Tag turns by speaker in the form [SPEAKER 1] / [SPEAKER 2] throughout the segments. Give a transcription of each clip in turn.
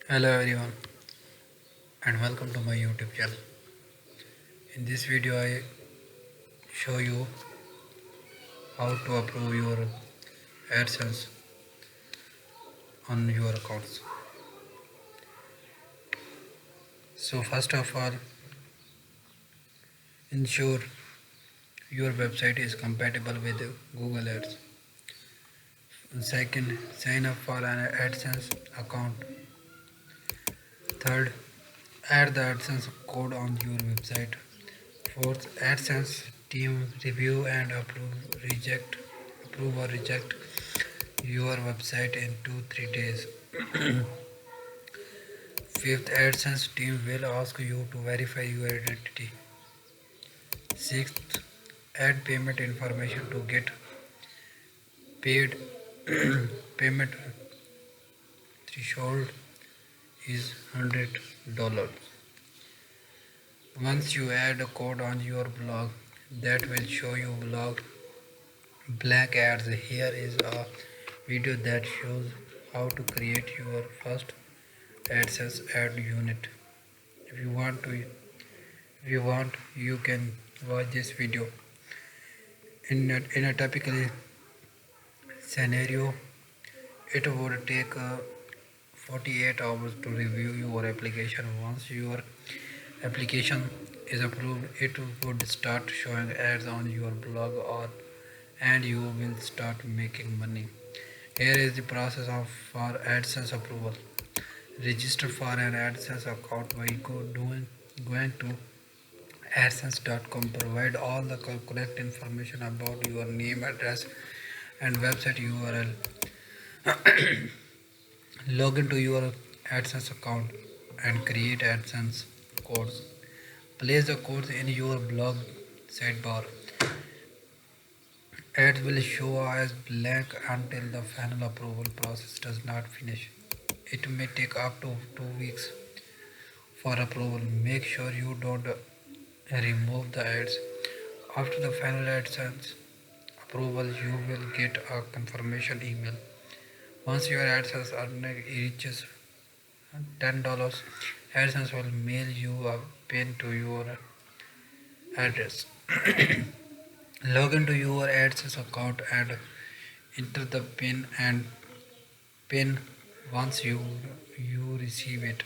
[SPEAKER 1] Hello everyone and welcome to my YouTube channel. In this video I show you how to approve your AdSense on your accounts. So first of all, ensure your website is compatible with Google Ads. Second, sign up for an AdSense account. Third, add the AdSense code on your website. Fourth, AdSense team review and approve or reject your website in 2-3 days. Fifth, AdSense team will ask you to verify your identity. Sixth, add payment information to get paid. Payment threshold is $100. Once you add a code on your blog, that will show you blog blank ads. Here is a video that shows how to create your first AdSense ad unit. If you want, you can watch this video. In a typical scenario, it would take 48 hours to review your application. Once your application is approved, it would start showing ads on your blog and you will start making money. Here is the process for AdSense approval. Register for an AdSense account by going to AdSense.com. Provide all the correct information about your name, address, and website URL. Log into your AdSense account and create AdSense codes. Place the codes in your blog sidebar. Ads will show as blank until the final approval process does not finish. It may take up to 2 weeks for approval. Make sure you don't remove the ads. After the final AdSense approval, you will get a confirmation email. Once your AdSense earning reaches $10, AdSense will mail you a pin to your address. Log into your AdSense account and enter the pin once you receive it.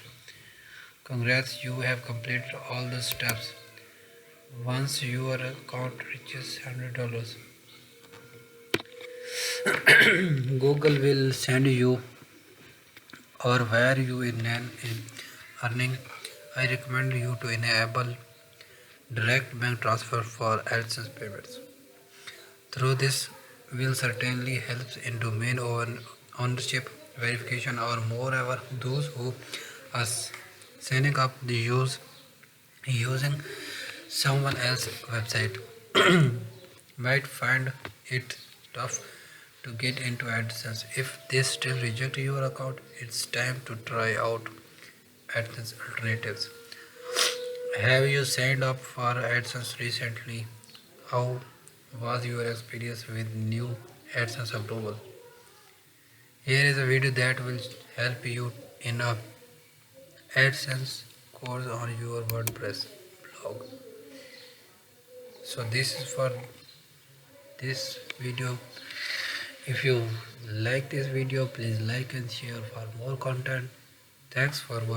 [SPEAKER 1] Congrats, you have completed all the steps. Once your account reaches $100, Google will send you or where you in earning. I recommend you to enable direct bank transfer for AdSense payments. Through this will certainly help in domain ownership verification or moreover those who are signing up the using someone else's website might find it tough to get into AdSense. If they still reject your account, it's time to try out AdSense alternatives. Have you signed up for AdSense recently? How was your experience with new AdSense approval? Here is a video that will help you in a AdSense course on your WordPress blog. So this is for this video. If you like this video, please like and share for more content. Thanks for watching.